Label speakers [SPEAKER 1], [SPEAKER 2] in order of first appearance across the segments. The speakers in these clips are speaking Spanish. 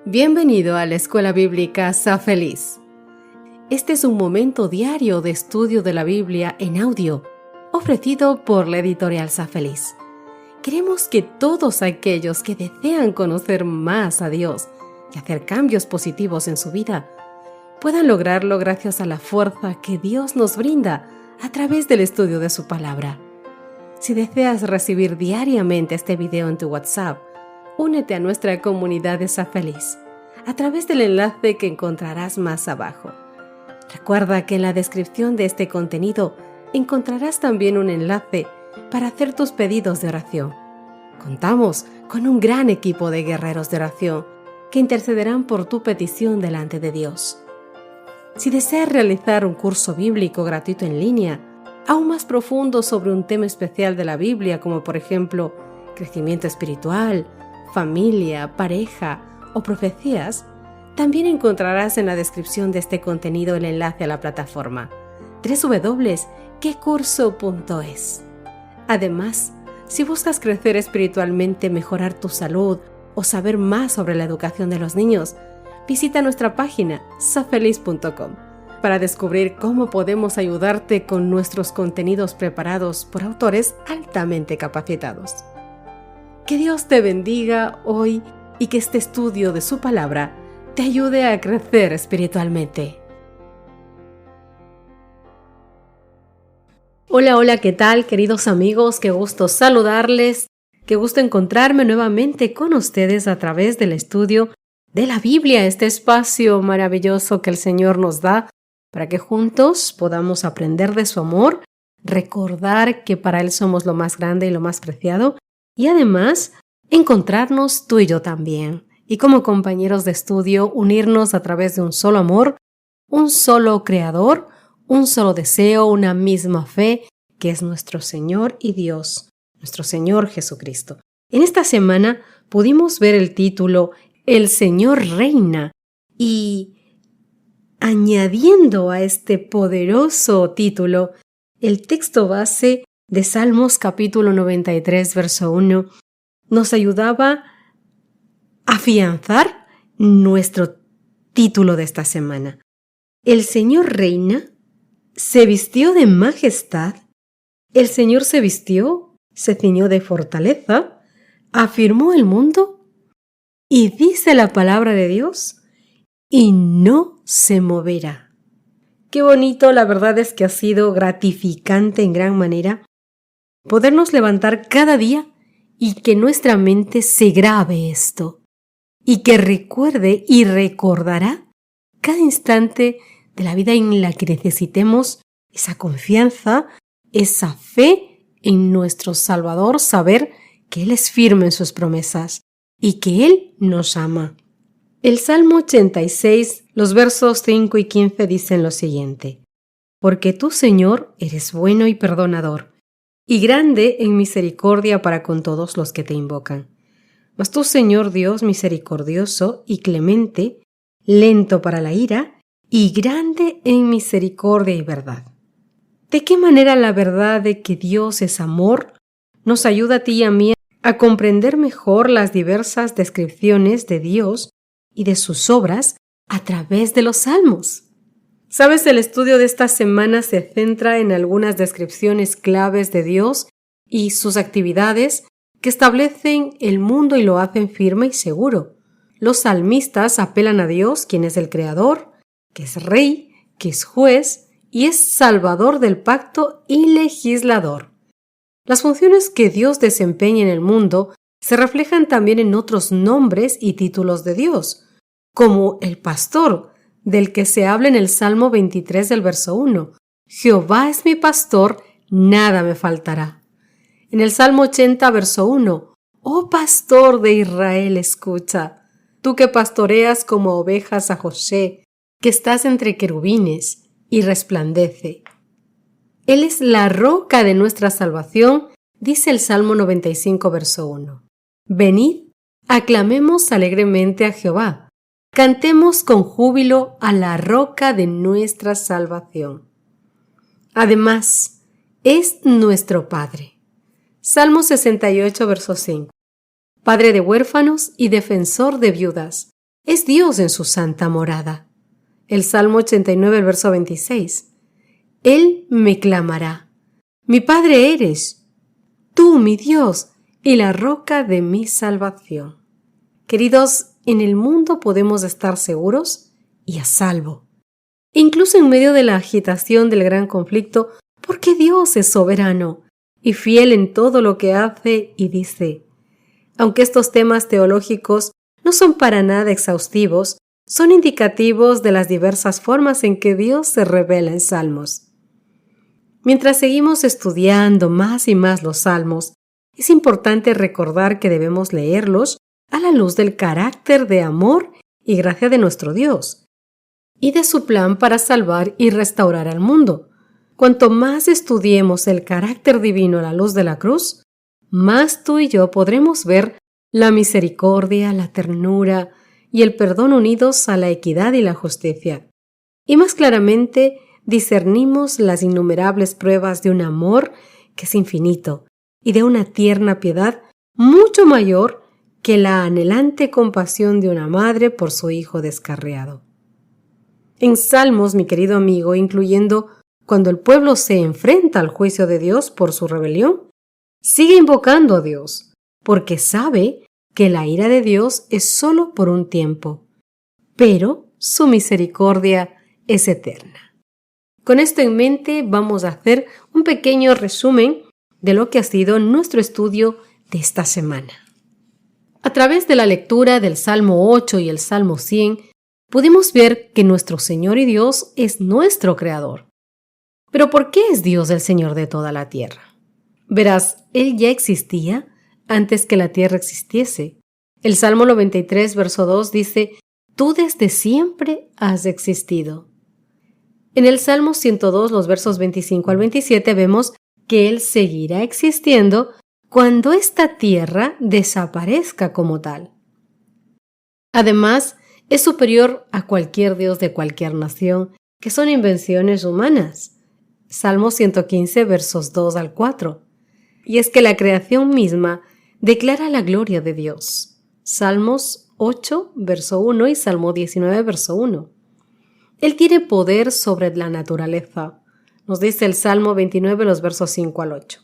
[SPEAKER 1] Bienvenido a la Escuela Bíblica Sa Feliz. Este es un momento diario de estudio de la Biblia en audio, ofrecido por la editorial Sa Feliz. Queremos que todos aquellos que desean conocer más a Dios y hacer cambios positivos en su vida, puedan lograrlo gracias a la fuerza que Dios nos brinda a través del estudio de su palabra. Si deseas recibir diariamente este video en tu WhatsApp, únete a nuestra comunidad de Sa Feliz a través del enlace que encontrarás más abajo. Recuerda que en la descripción de este contenido encontrarás también un enlace para hacer tus pedidos de oración. Contamos con un gran equipo de guerreros de oración que intercederán por tu petición delante de Dios. Si deseas realizar un curso bíblico gratuito en línea, aún más profundo sobre un tema especial de la Biblia, como por ejemplo crecimiento espiritual, familia, pareja o profecías, también encontrarás en la descripción de este contenido el enlace a la plataforma www.quecurso.es. Además, si buscas crecer espiritualmente, mejorar tu salud o saber más sobre la educación de los niños, visita nuestra página safeliz.com para descubrir cómo podemos ayudarte con nuestros contenidos preparados por autores altamente capacitados. Que Dios te bendiga hoy y que este estudio de su palabra te ayude a crecer espiritualmente. Hola, ¿qué tal, queridos amigos? Qué gusto saludarles, qué gusto encontrarme nuevamente con ustedes a través del estudio de la Biblia, este espacio maravilloso que el Señor nos da para que juntos podamos aprender de su amor, recordar que para Él somos lo más grande y lo más preciado, y además encontrarnos tú y yo también, y como compañeros de estudio unirnos a través de un solo amor, un solo Creador, un solo deseo, una misma fe, que es nuestro Señor y Dios, nuestro Señor Jesucristo. En esta semana pudimos ver el título El Señor reina, y añadiendo a este poderoso título el texto base de Salmos capítulo 93, verso 1, nos ayudaba a afianzar nuestro título de esta semana. El Señor reina, se vistió de majestad, el Señor se vistió, se ciñó de fortaleza, afirmó el mundo y dice la palabra de Dios y no se moverá. Qué bonito, la verdad es que ha sido gratificante en gran manera podernos levantar cada día y que nuestra mente se grabe esto y que recuerde y recordará cada instante de la vida en la que necesitemos esa confianza, esa fe en nuestro Salvador, saber que Él es firme en sus promesas y que Él nos ama. El Salmo 86, los versos 5 y 15 dicen lo siguiente: Porque tú, Señor, eres bueno y perdonador, y grande en misericordia para con todos los que te invocan. Mas tú, Señor Dios misericordioso y clemente, lento para la ira, y grande en misericordia y verdad. ¿De qué manera la verdad de que Dios es amor nos ayuda a ti y a mí a comprender mejor las diversas descripciones de Dios y de sus obras a través de los salmos? ¿Sabes? El estudio de esta semana se centra en algunas descripciones claves de Dios y sus actividades que establecen el mundo y lo hacen firme y seguro. Los salmistas apelan a Dios, quien es el Creador, que es Rey, que es Juez y es Salvador del pacto y legislador. Las funciones que Dios desempeña en el mundo se reflejan también en otros nombres y títulos de Dios, como el pastor, del que se habla en el Salmo 23 del verso 1. Jehová es mi pastor, nada me faltará. En el Salmo 80, verso 1. Oh pastor de Israel, escucha, tú que pastoreas como ovejas a José, que estás entre querubines y resplandece. Él es la roca de nuestra salvación, dice el Salmo 95, verso 1. Venid, aclamemos alegremente a Jehová. Cantemos con júbilo a la roca de nuestra salvación. Además, es nuestro Padre. Salmo 68, verso 5. Padre de huérfanos y defensor de viudas, es Dios en su santa morada. El Salmo 89, el verso 26. Él me clamará. Mi Padre eres, tú mi Dios, y la roca de mi salvación. Queridos, en el mundo podemos estar seguros y a salvo, incluso en medio de la agitación del gran conflicto, porque Dios es soberano y fiel en todo lo que hace y dice. Aunque estos temas teológicos no son para nada exhaustivos, son indicativos de las diversas formas en que Dios se revela en salmos. Mientras seguimos estudiando más y más los salmos, es importante recordar que debemos leerlos a la luz del carácter de amor y gracia de nuestro Dios y de su plan para salvar y restaurar al mundo. Cuanto más estudiemos el carácter divino a la luz de la cruz, más tú y yo podremos ver la misericordia, la ternura y el perdón unidos a la equidad y la justicia. Y más claramente discernimos las innumerables pruebas de un amor que es infinito y de una tierna piedad mucho mayor que la anhelante compasión de una madre por su hijo descarriado. En Salmos, mi querido amigo, incluyendo cuando el pueblo se enfrenta al juicio de Dios por su rebelión, sigue invocando a Dios, porque sabe que la ira de Dios es solo por un tiempo, pero su misericordia es eterna. Con esto en mente, vamos a hacer un pequeño resumen de lo que ha sido nuestro estudio de esta semana. A través de la lectura del Salmo 8 y el Salmo 100, pudimos ver que nuestro Señor y Dios es nuestro Creador. ¿Pero por qué es Dios el Señor de toda la tierra? Verás, Él ya existía antes que la tierra existiese. El Salmo 93, verso 2 dice, «Tú desde siempre has existido». En el Salmo 102, los versos 25 al 27, vemos que Él seguirá existiendo cuando esta tierra desaparezca como tal. Además, es superior a cualquier dios de cualquier nación, que son invenciones humanas. Salmo 115, versos 2 al 4. Y es que la creación misma declara la gloria de Dios. Salmos 8, verso 1 y Salmo 19, verso 1. Él tiene poder sobre la naturaleza. Nos dice el Salmo 29, los versos 5 al 8.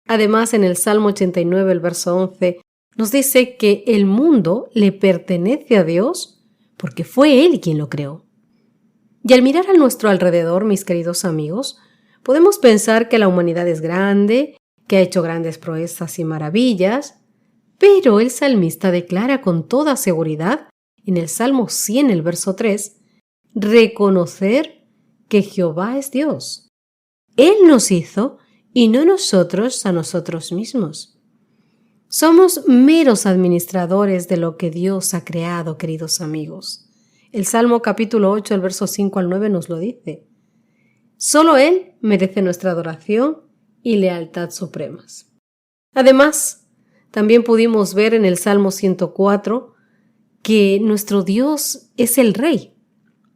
[SPEAKER 1] Además, en el Salmo 89, el verso 11, nos dice que el mundo le pertenece a Dios porque fue Él quien lo creó. Y al mirar a nuestro alrededor, mis queridos amigos, podemos pensar que la humanidad es grande, que ha hecho grandes proezas y maravillas, pero el salmista declara con toda seguridad, en el Salmo 100, el verso 3, reconocer que Jehová es Dios. Él nos hizo y no nosotros a nosotros mismos. Somos meros administradores de lo que Dios ha creado, queridos amigos. El Salmo capítulo 8, el verso 5 al 9 nos lo dice. Solo Él merece nuestra adoración y lealtad supremas. Además, también pudimos ver en el Salmo 104 que nuestro Dios es el Rey.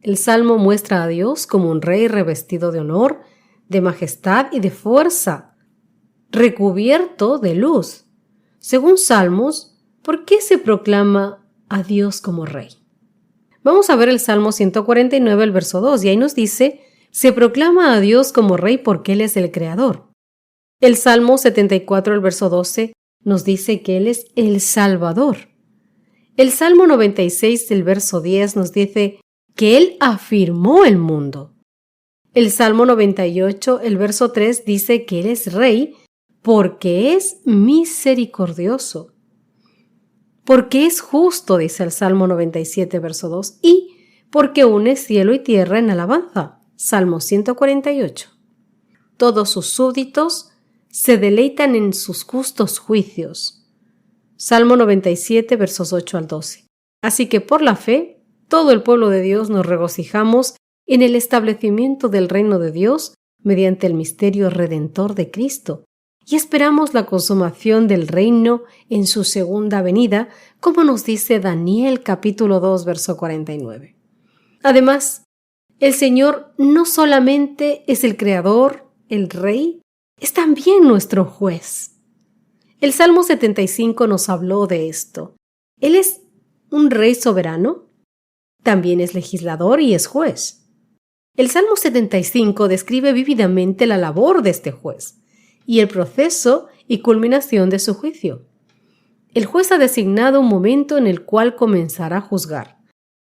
[SPEAKER 1] El Salmo muestra a Dios como un rey revestido de honor, de majestad y de fuerza, recubierto de luz. Según Salmos, ¿por qué se proclama a Dios como Rey? Vamos a ver el Salmo 149, el verso 2, y ahí nos dice, se proclama a Dios como Rey porque Él es el Creador. El Salmo 74, el verso 12, nos dice que Él es el Salvador. El Salmo 96, el verso 10, nos dice que Él afirmó el mundo. El Salmo 98, el verso 3, dice que Él es Rey porque es misericordioso. Porque es justo, dice el Salmo 97, verso 2, y porque une cielo y tierra en alabanza. Salmo 148. Todos sus súbditos se deleitan en sus justos juicios. Salmo 97, versos 8 al 12. Así que por la fe, todo el pueblo de Dios nos regocijamos en el establecimiento del reino de Dios mediante el misterio redentor de Cristo y esperamos la consumación del reino en su segunda venida, como nos dice Daniel capítulo 2, verso 49. Además, el Señor no solamente es el Creador, el Rey, es también nuestro juez. El Salmo 75 nos habló de esto. Él es un Rey soberano también es legislador y es juez. El Salmo 75 describe vívidamente la labor de este juez y el proceso y culminación de su juicio. El juez ha designado un momento en el cual comenzará a juzgar.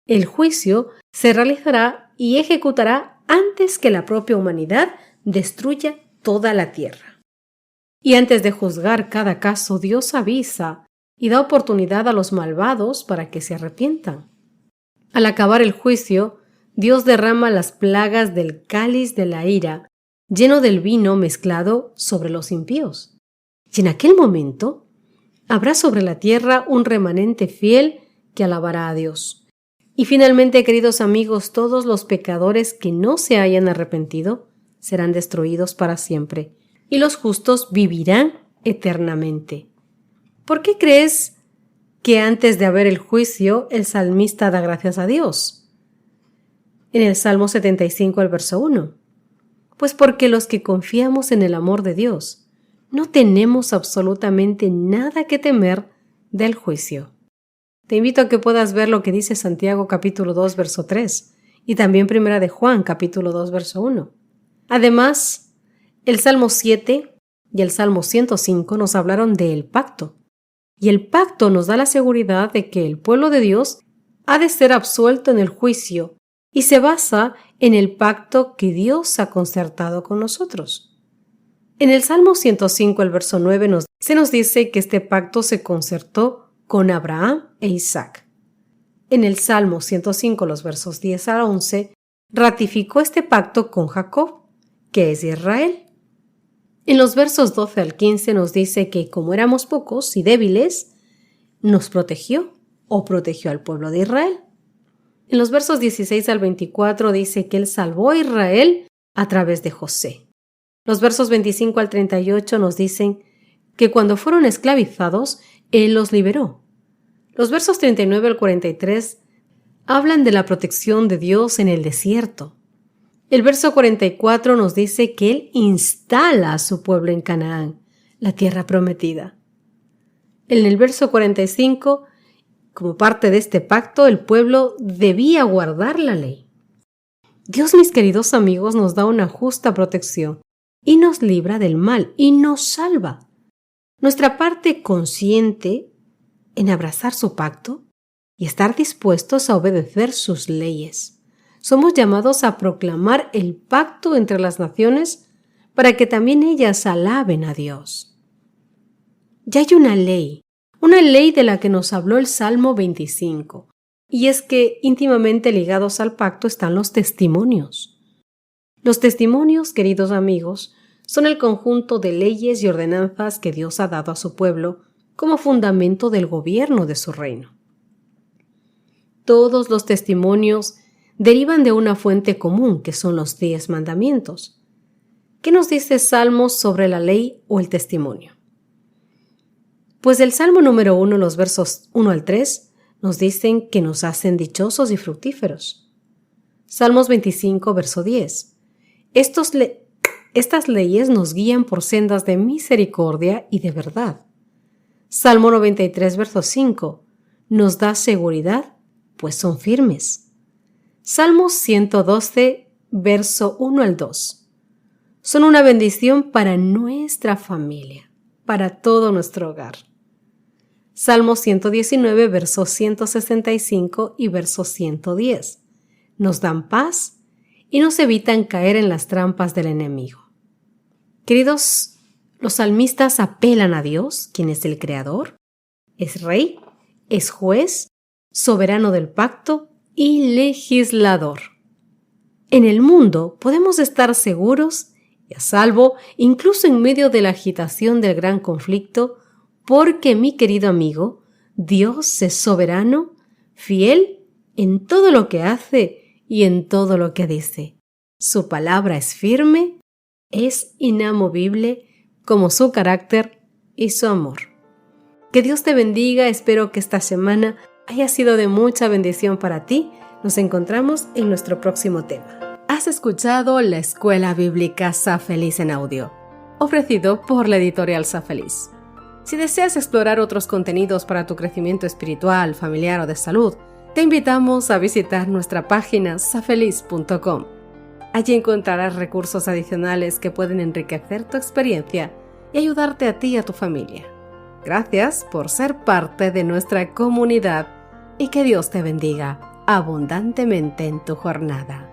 [SPEAKER 1] El juicio se realizará y ejecutará antes que la propia humanidad destruya toda la tierra. Y antes de juzgar cada caso, Dios avisa y da oportunidad a los malvados para que se arrepientan. Al acabar el juicio, Dios derrama las plagas del cáliz de la ira, lleno del vino mezclado sobre los impíos. Y en aquel momento habrá sobre la tierra un remanente fiel que alabará a Dios. Y finalmente, queridos amigos, todos los pecadores que no se hayan arrepentido serán destruidos para siempre, y los justos vivirán eternamente. ¿Por qué crees que antes de haber el juicio, el salmista da gracias a Dios? En el Salmo 75, el verso 1. Pues porque los que confiamos en el amor de Dios, no tenemos absolutamente nada que temer del juicio. Te invito a que puedas ver lo que dice Santiago capítulo 2, verso 3, y también Primera de Juan capítulo 2, verso 1. Además, el Salmo 7 y el Salmo 105 nos hablaron del pacto, y el pacto nos da la seguridad de que el pueblo de Dios ha de ser absuelto en el juicio, y se basa en el pacto que Dios ha concertado con nosotros. En el Salmo 105, el verso 9, se nos dice que este pacto se concertó con Abraham e Isaac. En el Salmo 105, los versos 10 a 11, ratificó este pacto con Jacob, que es Israel. En los versos 12 al 15 nos dice que como éramos pocos y débiles, nos protegió o protegió al pueblo de Israel. En los versos 16 al 24 dice que Él salvó a Israel a través de José. Los versos 25 al 38 nos dicen que cuando fueron esclavizados, Él los liberó. Los versos 39 al 43 hablan de la protección de Dios en el desierto. El verso 44 nos dice que Él instala a su pueblo en Canaán, la tierra prometida. En el verso 45, como parte de este pacto, el pueblo debía guardar la ley. Dios, mis queridos amigos, nos da una justa protección y nos libra del mal y nos salva. Nuestra parte consciente en abrazar su pacto y estar dispuestos a obedecer sus leyes. Somos llamados a proclamar el pacto entre las naciones para que también ellas alaben a Dios. Ya hay una ley de la que nos habló el Salmo 25, y es que íntimamente ligados al pacto están los testimonios. Los testimonios, queridos amigos, son el conjunto de leyes y ordenanzas que Dios ha dado a su pueblo como fundamento del gobierno de su reino. Todos los testimonios derivan de una fuente común, que son los 10 mandamientos. ¿Qué nos dice Salmos sobre la ley o el testimonio? Pues el Salmo número 1, los versos 1 al 3, nos dicen que nos hacen dichosos y fructíferos. Salmos 25, verso 10. Estas leyes nos guían por sendas de misericordia y de verdad. Salmo 93, verso 5. Nos da seguridad, pues son firmes. Salmos 112, verso 1 al 2. Son una bendición para nuestra familia, para todo nuestro hogar. Salmo 119, versos 165 y verso 110. Nos dan paz y nos evitan caer en las trampas del enemigo. Queridos, los salmistas apelan a Dios, quien es el Creador, es Rey, es Juez, soberano del pacto y legislador. En el mundo podemos estar seguros y a salvo, incluso en medio de la agitación del gran conflicto, porque, mi querido amigo, Dios es soberano, fiel en todo lo que hace y en todo lo que dice. Su palabra es firme, es inamovible, como su carácter y su amor. Que Dios te bendiga, espero que esta semana haya sido de mucha bendición para ti. Nos encontramos en nuestro próximo tema. Has escuchado la Escuela Bíblica Sa Feliz en audio, ofrecido por la editorial Sa Feliz. Si deseas explorar otros contenidos para tu crecimiento espiritual, familiar o de salud, te invitamos a visitar nuestra página safeliz.com. Allí encontrarás recursos adicionales que pueden enriquecer tu experiencia y ayudarte a ti y a tu familia. Gracias por ser parte de nuestra comunidad y que Dios te bendiga abundantemente en tu jornada.